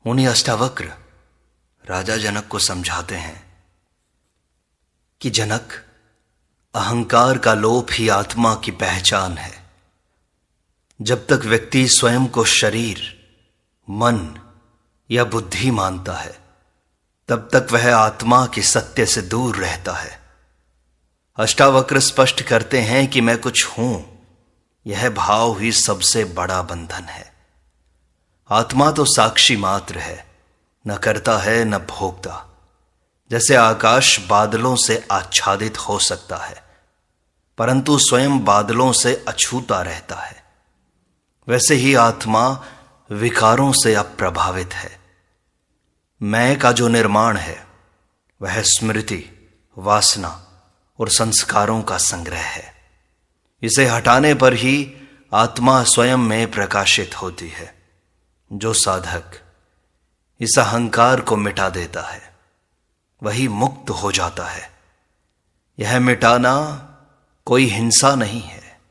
मुनि अष्टावक्र राजा जनक को समझाते हैं कि जनक, अहंकार का लोप ही आत्मा की पहचान है। जब तक व्यक्ति स्वयं को शरीर, मन या बुद्धि मानता है, तब तक वह आत्मा के सत्य से दूर रहता है। अष्टावक्र स्पष्ट करते हैं कि मैं कुछ हूं, यह भाव ही सबसे बड़ा बंधन है। आत्मा तो साक्षी मात्र है, न करता है न भोगता। जैसे आकाश बादलों से आच्छादित हो सकता है, परंतु स्वयं बादलों से अछूता रहता है, वैसे ही आत्मा विकारों से अप्रभावित है। मैं का जो निर्माण है वह स्मृति, वासना और संस्कारों का संग्रह है। इसे हटाने पर ही आत्मा स्वयं में प्रकाशित होती है। जो साधक इस अहंकार को मिटा देता है वही मुक्त हो जाता है। यह मिटाना कोई हिंसा नहीं है,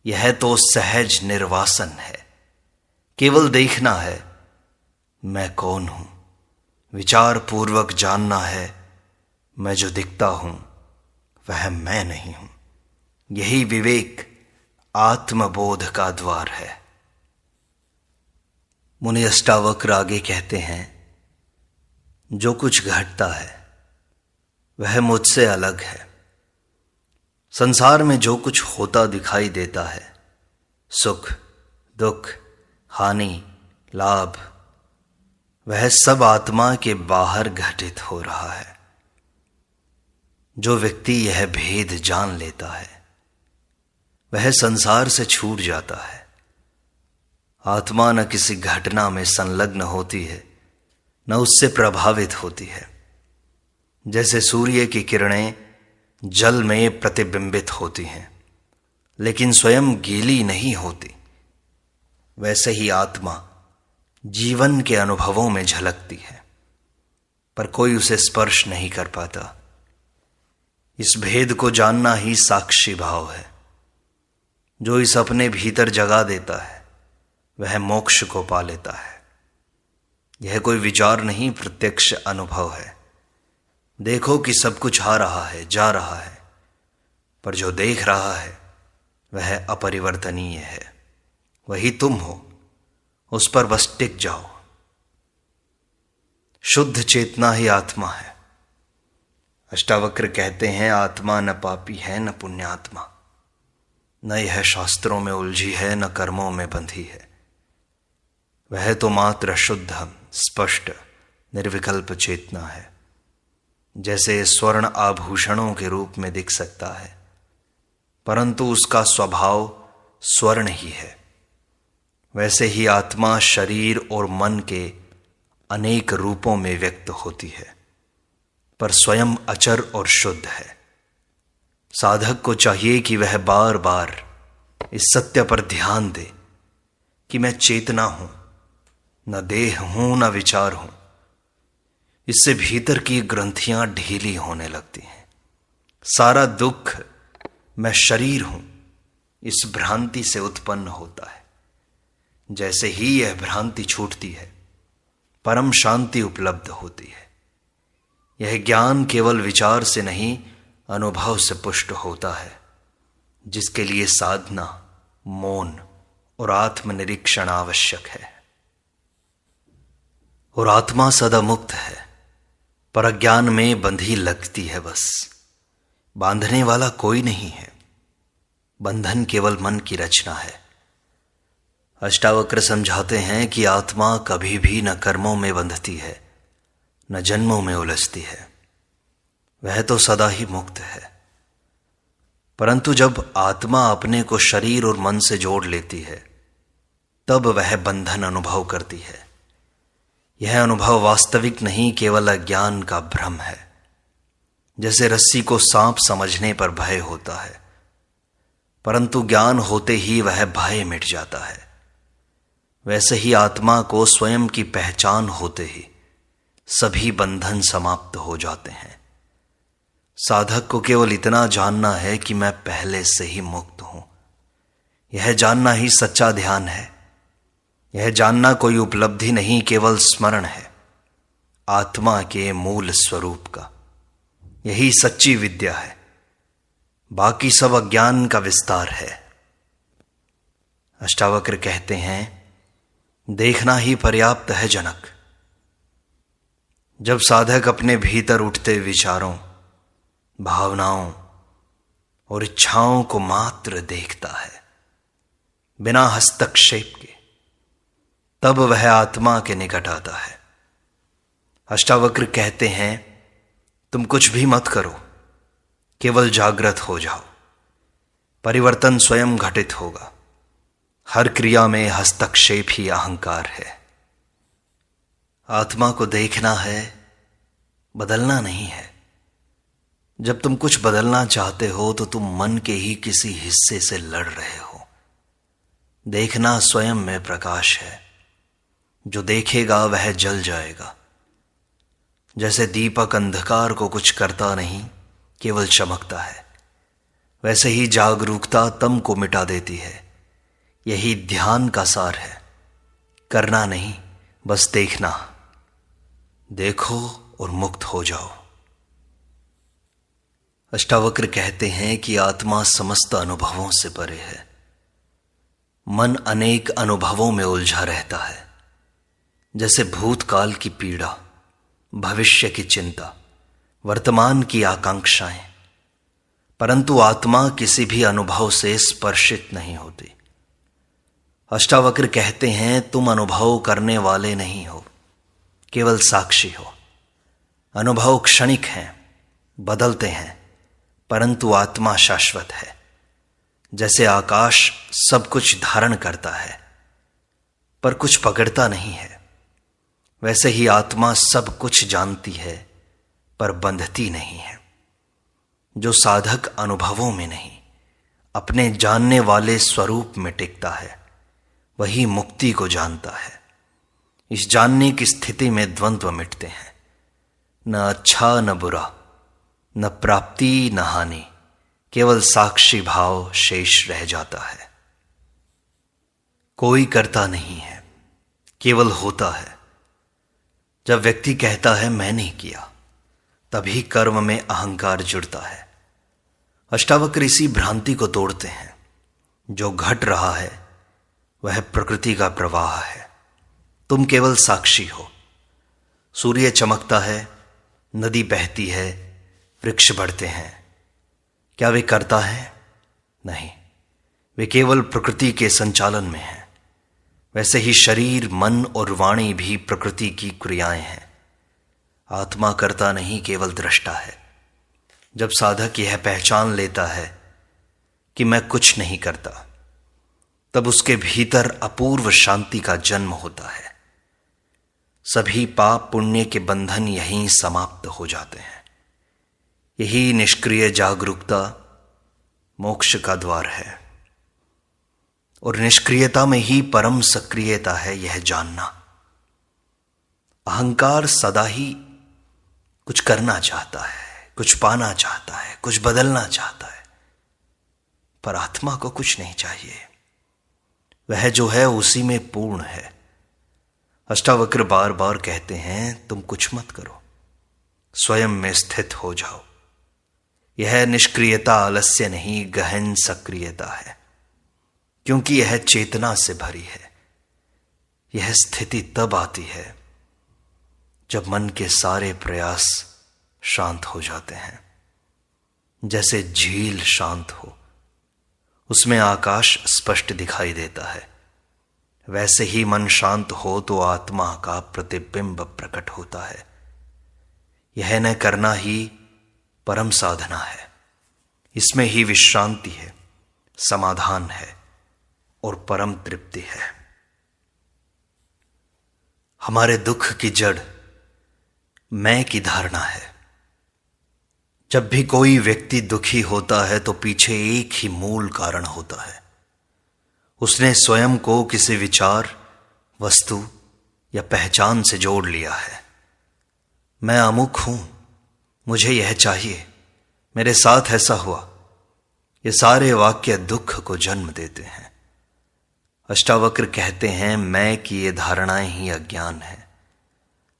यह तो सहज निर्वासन है। केवल देखना है मैं कौन हूं, विचार पूर्वक जानना है मैं जो दिखता हूं वह मैं नहीं हूं। यही विवेक आत्मबोध का द्वार है। मुनि अष्टावक्र आगे कहते हैं, जो कुछ घटता है वह मुझसे अलग है। संसार में जो कुछ होता दिखाई देता है, सुख, दुख, हानि, लाभ, वह सब आत्मा के बाहर घटित हो रहा है। जो व्यक्ति यह भेद जान लेता है वह संसार से छूट जाता है। आत्मा न किसी घटना में संलग्न होती है, न उससे प्रभावित होती है। जैसे सूर्य की किरणें जल में प्रतिबिंबित होती हैं, लेकिन स्वयं गीली नहीं होती, वैसे ही आत्मा जीवन के अनुभवों में झलकती है, पर कोई उसे स्पर्श नहीं कर पाता। इस भेद को जानना ही साक्षी भाव है। जो इस अपने भीतर जगा देता है वह मोक्ष को पा लेता है। यह कोई विचार नहीं, प्रत्यक्ष अनुभव है। देखो कि सब कुछ आ रहा है, जा रहा है, पर जो देख रहा है वह अपरिवर्तनीय है। वही तुम हो, उस पर बस टिक जाओ। शुद्ध चेतना ही आत्मा है। अष्टावक्र कहते हैं, आत्मा न पापी है न पुण्यात्मा, न यह शास्त्रों में उलझी है न कर्मों में बंधी है। वह तो मात्र शुद्ध, स्पष्ट, निर्विकल्प चेतना है। जैसे स्वर्ण आभूषणों के रूप में दिख सकता है, परंतु उसका स्वभाव स्वर्ण ही है, वैसे ही आत्मा शरीर और मन के अनेक रूपों में व्यक्त होती है, पर स्वयं अचर और शुद्ध है। साधक को चाहिए कि वह बार बार इस सत्य पर ध्यान दे कि मैं चेतना हूं, न देह हूं न विचार हूं। इससे भीतर की ग्रंथियां ढीली होने लगती हैं। सारा दुख मैं शरीर हूं, इस भ्रांति से उत्पन्न होता है। जैसे ही यह भ्रांति छूटती है, परम शांति उपलब्ध होती है। यह ज्ञान केवल विचार से नहीं, अनुभव से पुष्ट होता है, जिसके लिए साधना, मौन और आत्मनिरीक्षण आवश्यक है। और आत्मा सदा मुक्त है, पर अज्ञान में बंधी लगती है बस। बांधने वाला कोई नहीं है, बंधन केवल मन की रचना है। अष्टावक्र समझाते हैं कि आत्मा कभी भी न कर्मों में बंधती है न जन्मों में उलझती है। वह तो सदा ही मुक्त है। परंतु जब आत्मा अपने को शरीर और मन से जोड़ लेती है, तब वह बंधन अनुभव करती है। यह अनुभव वास्तविक नहीं, केवल अज्ञान का भ्रम है। जैसे रस्सी को सांप समझने पर भय होता है, परंतु ज्ञान होते ही वह भय मिट जाता है, वैसे ही आत्मा को स्वयं की पहचान होते ही सभी बंधन समाप्त हो जाते हैं। साधक को केवल इतना जानना है कि मैं पहले से ही मुक्त हूं। यह जानना ही सच्चा ध्यान है। यह जानना कोई उपलब्धि नहीं, केवल स्मरण है आत्मा के मूल स्वरूप का। यही सच्ची विद्या है, बाकी सब अज्ञान का विस्तार है। अष्टावक्र कहते हैं, देखना ही पर्याप्त है जनक। जब साधक अपने भीतर उठते विचारों, भावनाओं और इच्छाओं को मात्र देखता है बिना हस्तक्षेप के, तब वह आत्मा के निकट आता है। अष्टावक्र कहते हैं, तुम कुछ भी मत करो, केवल जागृत हो जाओ, परिवर्तन स्वयं घटित होगा। हर क्रिया में हस्तक्षेप ही अहंकार है। आत्मा को देखना है, बदलना नहीं है। जब तुम कुछ बदलना चाहते हो तो तुम मन के ही किसी हिस्से से लड़ रहे हो। देखना स्वयं में प्रकाश है, जो देखेगा वह जल जाएगा। जैसे दीपक अंधकार को कुछ करता नहीं, केवल चमकता है, वैसे ही जागरूकता तम को मिटा देती है। यही ध्यान का सार है, करना नहीं, बस देखना। देखो और मुक्त हो जाओ। अष्टावक्र कहते हैं कि आत्मा समस्त अनुभवों से परे है। मन अनेक अनुभवों में उलझा रहता है, जैसे भूतकाल की पीड़ा, भविष्य की चिंता, वर्तमान की आकांक्षाएं, परंतु आत्मा किसी भी अनुभव से स्पर्शित नहीं होती। अष्टावक्र कहते हैं, तुम अनुभव करने वाले नहीं हो, केवल साक्षी हो। अनुभव क्षणिक हैं, बदलते हैं, परंतु आत्मा शाश्वत है। जैसे आकाश सब कुछ धारण करता है पर कुछ पकड़ता नहीं है, वैसे ही आत्मा सब कुछ जानती है पर बंधती नहीं है। जो साधक अनुभवों में नहीं, अपने जानने वाले स्वरूप में टिकता है, वही मुक्ति को जानता है। इस जानने की स्थिति में द्वंद्व मिटते हैं, न अच्छा न बुरा, न प्राप्ति न हानि, केवल साक्षी भाव शेष रह जाता है। कोई करता नहीं है, केवल होता है। जब व्यक्ति कहता है मैं नहीं किया, तभी कर्म में अहंकार जुड़ता है। अष्टावक्र इसी भ्रांति को तोड़ते हैं। जो घट रहा है वह प्रकृति का प्रवाह है, तुम केवल साक्षी हो। सूर्य चमकता है, नदी बहती है, वृक्ष बढ़ते हैं, क्या वे करता है? नहीं, वे केवल प्रकृति के संचालन में हैं। वैसे ही शरीर, मन और वाणी भी प्रकृति की क्रियाएं हैं। आत्मा करता नहीं, केवल दृष्टा है। जब साधक यह पहचान लेता है कि मैं कुछ नहीं करता, तब उसके भीतर अपूर्व शांति का जन्म होता है। सभी पाप पुण्य के बंधन यहीं समाप्त हो जाते हैं। यही निष्क्रिय जागरूकता मोक्ष का द्वार है, और निष्क्रियता में ही परम सक्रियता है, यह जानना। अहंकार सदा ही कुछ करना चाहता है, कुछ पाना चाहता है, कुछ बदलना चाहता है, पर आत्मा को कुछ नहीं चाहिए। वह जो है उसी में पूर्ण है। अष्टावक्र बार बार कहते हैं, तुम कुछ मत करो, स्वयं में स्थित हो जाओ। यह निष्क्रियता आलस्य नहीं, गहन सक्रियता है, क्योंकि यह चेतना से भरी है। यह स्थिति तब आती है जब मन के सारे प्रयास शांत हो जाते हैं। जैसे झील शांत हो, उसमें आकाश स्पष्ट दिखाई देता है, वैसे ही मन शांत हो तो आत्मा का प्रतिबिंब प्रकट होता है। यह न करना ही परम साधना है। इसमें ही विश्रांति है, समाधान है और परम तृप्ति है। हमारे दुख की जड़ मैं की धारणा है। जब भी कोई व्यक्ति दुखी होता है तो पीछे एक ही मूल कारण होता है। उसने स्वयं को किसी विचार, वस्तु या पहचान से जोड़ लिया है। मैं अमुक हूं, मुझे यह चाहिए, मेरे साथ ऐसा हुआ। ये सारे वाक्य दुख को जन्म देते हैं। अष्टावक्र कहते हैं मैं की ये धारणाएं ही अज्ञान है।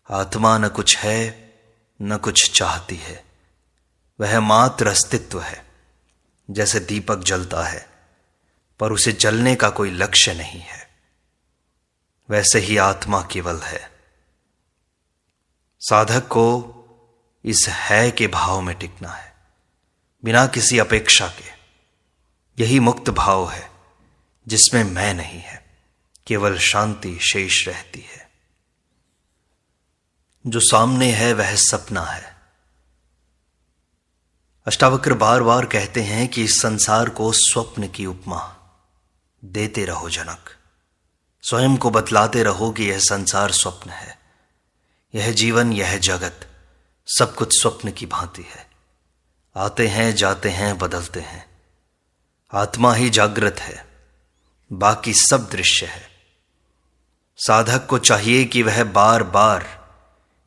आत्मा न कुछ है न कुछ चाहती है, वह मात्र अस्तित्व है। जैसे दीपक जलता है पर उसे जलने का कोई लक्ष्य नहीं है, वैसे ही आत्मा केवल है। साधक को इस है के भाव में टिकना है, बिना किसी अपेक्षा के। यही मुक्त भाव है जिसमें मैं नहीं है, केवल शांति शेष रहती है। जो सामने है वह सपना है। अष्टावक्र बार बार कहते हैं कि इस संसार को स्वप्न की उपमा देते रहो जनक। स्वयं को बतलाते रहो कि यह संसार स्वप्न है, यह जीवन, यह जगत सब कुछ स्वप्न की भांति है। आते हैं जाते हैं बदलते हैं, आत्मा ही जागृत है, बाकी सब दृश्य है। साधक को चाहिए कि वह बार बार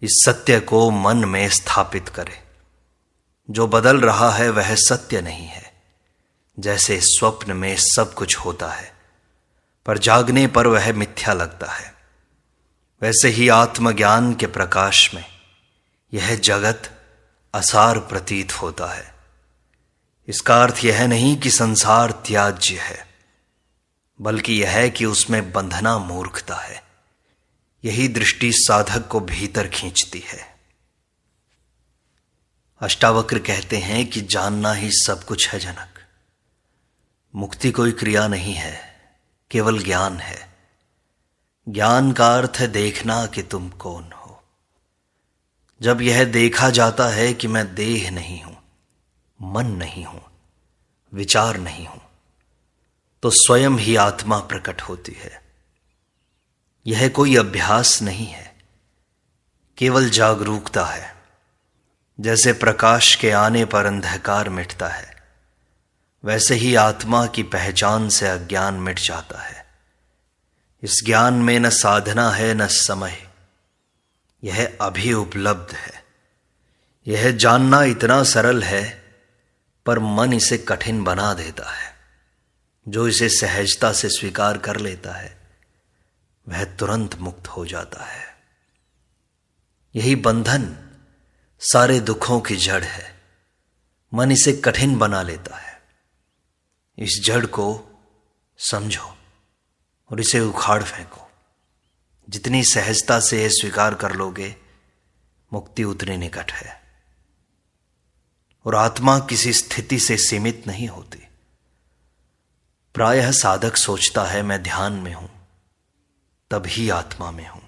इस सत्य को मन में स्थापित करे। जो बदल रहा है वह सत्य नहीं है। जैसे स्वप्न में सब कुछ होता है पर जागने पर वह मिथ्या लगता है, वैसे ही आत्मज्ञान के प्रकाश में यह जगत असार प्रतीत होता है। इसका अर्थ यह नहीं कि संसार त्याज्य है, बल्कि यह है कि उसमें बंधना मूर्खता है। यही दृष्टि साधक को भीतर खींचती है। अष्टावक्र कहते हैं कि जानना ही सब कुछ है जनक। मुक्ति कोई क्रिया नहीं है, केवल ज्ञान है। ज्ञान का अर्थ है देखना कि तुम कौन हो। जब यह देखा जाता है कि मैं देह नहीं हूं, मन नहीं हूं, विचार नहीं हूं, तो स्वयं ही आत्मा प्रकट होती है। यह कोई अभ्यास नहीं है, केवल जागरूकता है। जैसे प्रकाश के आने पर अंधकार मिटता है, वैसे ही आत्मा की पहचान से अज्ञान मिट जाता है। इस ज्ञान में न साधना है न समय, यह अभी उपलब्ध है। यह जानना इतना सरल है पर मन इसे कठिन बना देता है। जो इसे सहजता से स्वीकार कर लेता है वह तुरंत मुक्त हो जाता है। यही बंधन सारे दुखों की जड़ है। मन इसे कठिन बना लेता है। इस जड़ को समझो और इसे उखाड़ फेंको। जितनी सहजता से यह स्वीकार कर लोगे, मुक्ति उतनी निकट है। और आत्मा किसी स्थिति से सीमित नहीं होती। प्रायः साधक सोचता है मैं ध्यान में हूं, तभी आत्मा में हूं।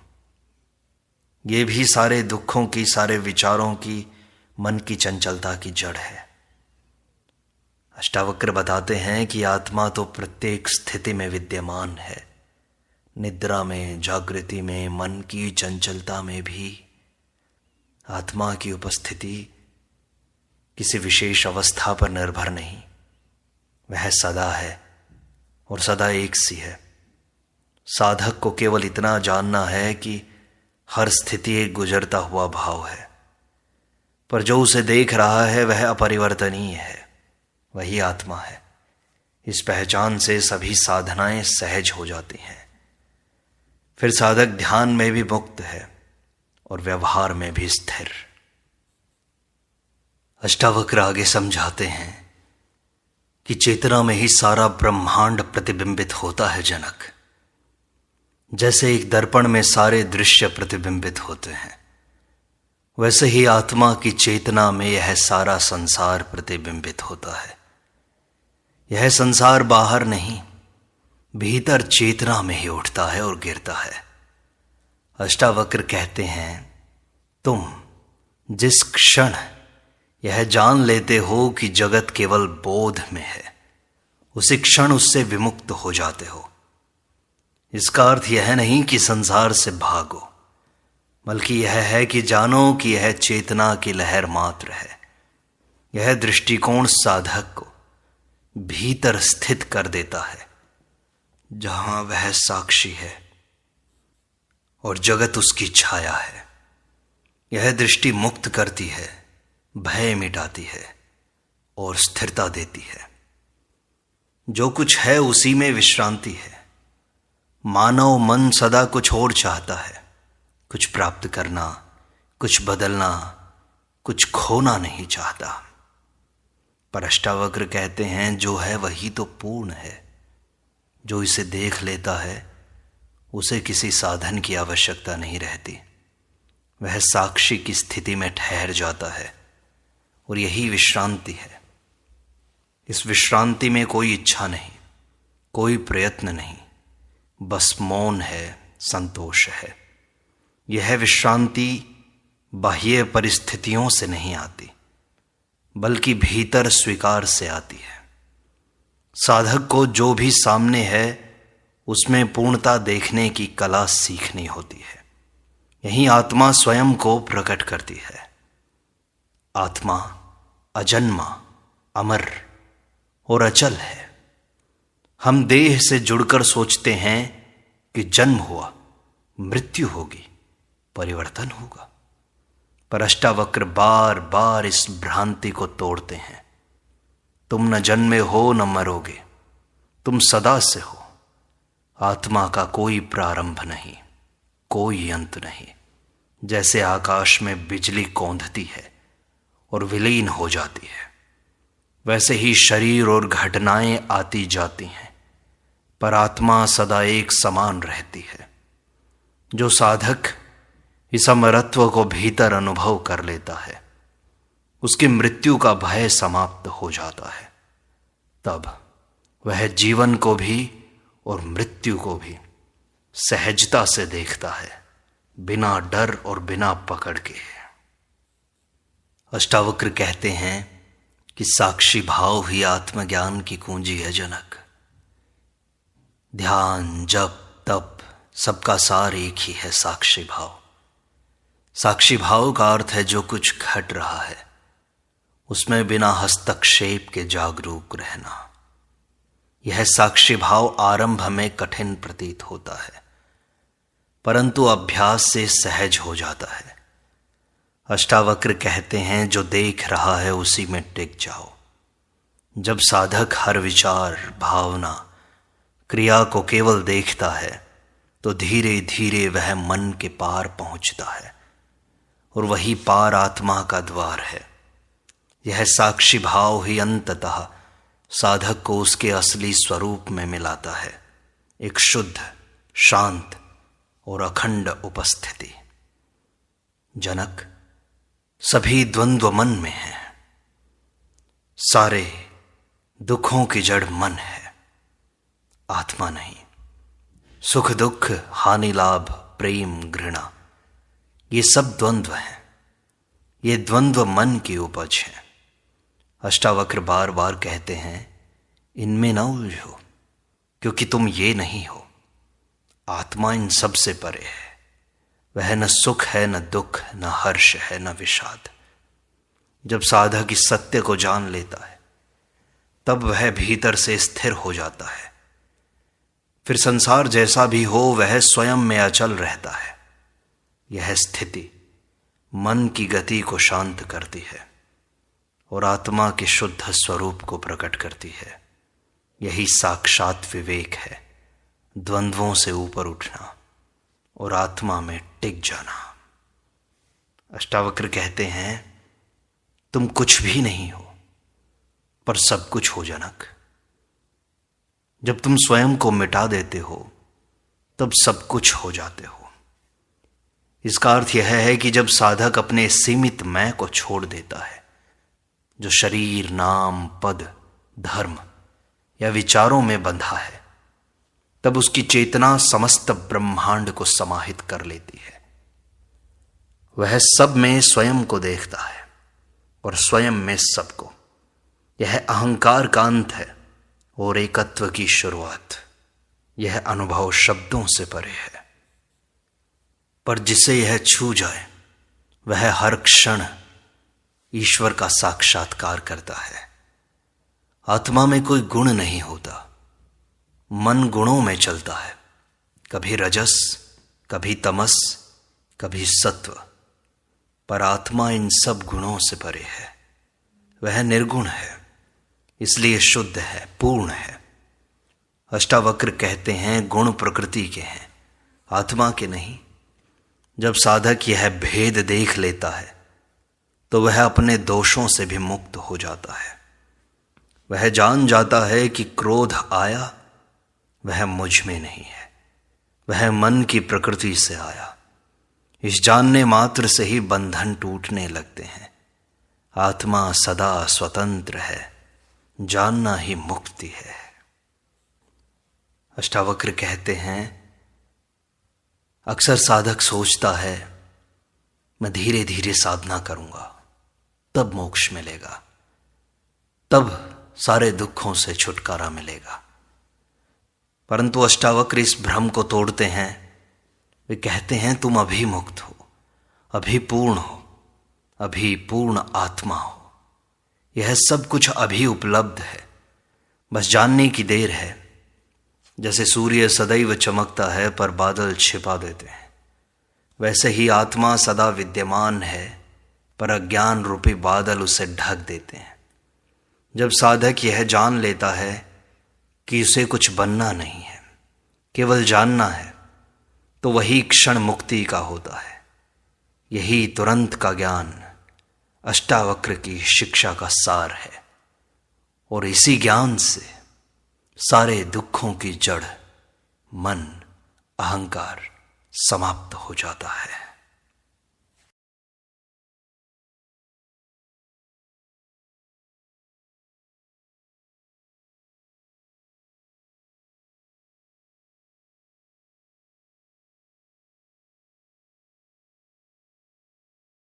ये भी सारे दुखों की, सारे विचारों की, मन की चंचलता की जड़ है। अष्टावक्र बताते हैं कि आत्मा तो प्रत्येक स्थिति में विद्यमान है। निद्रा में, जागृति में, मन की चंचलता में भी आत्मा की उपस्थिति किसी विशेष अवस्था पर निर्भर नहीं। वह सदा है और सदा एक सी है। साधक को केवल इतना जानना है कि हर स्थिति एक गुजरता हुआ भाव है, पर जो उसे देख रहा है वह अपरिवर्तनीय है, वही आत्मा है। इस पहचान से सभी साधनाएं सहज हो जाती हैं। फिर साधक ध्यान में भी मुक्त है और व्यवहार में भी स्थिर। अष्टावक्र आगे समझाते हैं कि चेतना में ही सारा ब्रह्मांड प्रतिबिंबित होता है जनक। जैसे एक दर्पण में सारे दृश्य प्रतिबिंबित होते हैं, वैसे ही आत्मा की चेतना में यह सारा संसार प्रतिबिंबित होता है। यह संसार बाहर नहीं, भीतर चेतना में ही उठता है और गिरता है। अष्टावक्र कहते हैं तुम जिस क्षण यह जान लेते हो कि जगत केवल बोध में है, उसी क्षण उससे विमुक्त हो जाते हो। इसका अर्थ यह नहीं कि संसार से भागो, बल्कि यह है कि जानो कि यह चेतना की लहर मात्र है। यह दृष्टिकोण साधक को भीतर स्थित कर देता है, जहां वह साक्षी है और जगत उसकी छाया है। यह दृष्टि मुक्त करती है, भय मिटाती है और स्थिरता देती है। जो कुछ है उसी में विश्रांति है। मानव मन सदा कुछ और चाहता है, कुछ प्राप्त करना, कुछ बदलना, कुछ खोना नहीं चाहता। पर अष्टावक्र कहते हैं जो है वही तो पूर्ण है। जो इसे देख लेता है उसे किसी साधन की आवश्यकता नहीं रहती। वह साक्षी की स्थिति में ठहर जाता है और यही विश्रांति है। इस विश्रांति में कोई इच्छा नहीं, कोई प्रयत्न नहीं, बस मौन है, संतोष है। यह विश्रांति बाह्य परिस्थितियों से नहीं आती, बल्कि भीतर स्वीकार से आती है। साधक को जो भी सामने है उसमें पूर्णता देखने की कला सीखनी होती है। यही आत्मा स्वयं को प्रकट करती है। आत्मा अजन्मा, अमर और अचल है। हम देह से जुड़कर सोचते हैं कि जन्म हुआ, मृत्यु होगी, परिवर्तन होगा। पर अष्टावक्र बार बार इस भ्रांति को तोड़ते हैं। तुम न जन्मे हो न मरोगे, तुम सदा से हो। आत्मा का कोई प्रारंभ नहीं, कोई अंत नहीं। जैसे आकाश में बिजली कौंधती है और विलीन हो जाती है, वैसे ही शरीर और घटनाएं आती जाती हैं, पर आत्मा सदा एक समान रहती है। जो साधक इस अमरत्व को भीतर अनुभव कर लेता है, उसकी मृत्यु का भय समाप्त हो जाता है। तब वह जीवन को भी और मृत्यु को भी सहजता से देखता है, बिना डर और बिना पकड़ के। अष्टावक्र कहते हैं कि साक्षी भाव ही आत्मज्ञान की कुंजी है जनक। ध्यान, जप, तप सबका सार एक ही है, साक्षी भाव। साक्षी भाव का अर्थ है जो कुछ घट रहा है उसमें बिना हस्तक्षेप के जागरूक रहना। यह साक्षी भाव आरंभ में कठिन प्रतीत होता है, परंतु अभ्यास से सहज हो जाता है। अष्टावक्र कहते हैं जो देख रहा है उसी में टिक जाओ। जब साधक हर विचार, भावना, क्रिया को केवल देखता है तो धीरे धीरे वह मन के पार पहुंचता है और वही पार आत्मा का द्वार है। यह साक्षी भाव ही अंततः साधक को उसके असली स्वरूप में मिलाता है, एक शुद्ध, शांत और अखंड उपस्थिति। जनक, सभी द्वंद्व मन में है। सारे दुखों की जड़ मन है, आत्मा नहीं। सुख दुख, हानि लाभ, प्रेम घृणा, ये सब द्वंद्व हैं। ये द्वंद्व मन की उपज है। अष्टावक्र बार बार कहते हैं इनमें न उलझो, क्योंकि तुम ये नहीं हो। आत्मा इन सब से परे है। वह न सुख है, न दुख, न हर्ष है, न विषाद। जब साधक इस सत्य को जान लेता है तब वह भीतर से स्थिर हो जाता है। फिर संसार जैसा भी हो वह स्वयं में अचल रहता है। यह स्थिति मन की गति को शांत करती है और आत्मा के शुद्ध स्वरूप को प्रकट करती है। यही साक्षात विवेक है, द्वंद्वों से ऊपर उठना और आत्मा में टिक जाना। अष्टावक्र कहते हैं तुम कुछ भी नहीं हो पर सब कुछ हो जनक। जब तुम स्वयं को मिटा देते हो तब सब कुछ हो जाते हो। इसका अर्थ यह है कि जब साधक अपने सीमित मैं को छोड़ देता है, जो शरीर, नाम, पद, धर्म या विचारों में बंधा है, तब उसकी चेतना समस्त ब्रह्मांड को समाहित कर लेती है। वह सब में स्वयं को देखता है और स्वयं में सबको। यह अहंकार का अंत है और एकत्व की शुरुआत। यह अनुभव शब्दों से परे है, पर जिसे यह छू जाए वह हर क्षण ईश्वर का साक्षात्कार करता है। आत्मा में कोई गुण नहीं होता, मन गुणों में चलता है, कभी रजस, कभी तमस, कभी सत्व। पर आत्मा इन सब गुणों से परे है। वह निर्गुण है, इसलिए शुद्ध है, पूर्ण है। अष्टावक्र कहते हैं गुण प्रकृति के हैं, आत्मा के नहीं। जब साधक यह भेद देख लेता है तो वह अपने दोषों से भी मुक्त हो जाता है। वह जान जाता है कि क्रोध आया वह मुझ में नहीं है, वह मन की प्रकृति से आया। इस जानने मात्र से ही बंधन टूटने लगते हैं। आत्मा सदा स्वतंत्र है, जानना ही मुक्ति है। अष्टावक्र कहते हैं अक्सर साधक सोचता है मैं धीरे धीरे साधना करूंगा तब मोक्ष मिलेगा, तब सारे दुखों से छुटकारा मिलेगा। परंतु अष्टावक्र इस भ्रम को तोड़ते हैं। वे कहते हैं तुम अभी मुक्त हो, अभी पूर्ण हो, अभी पूर्ण आत्मा हो। यह सब कुछ अभी उपलब्ध है, बस जानने की देर है। जैसे सूर्य सदैव चमकता है पर बादल छिपा देते हैं, वैसे ही आत्मा सदा विद्यमान है पर अज्ञान रूपी बादल उसे ढक देते हैं। जब साधक यह जान लेता है कि उसे कुछ बनना नहीं है, केवल जानना है, तो वही क्षण मुक्ति का होता है। यही तुरंत का ज्ञान अष्टावक्र की शिक्षा का सार है। और इसी ज्ञान से सारे दुखों की जड़ मन, अहंकार समाप्त हो जाता है।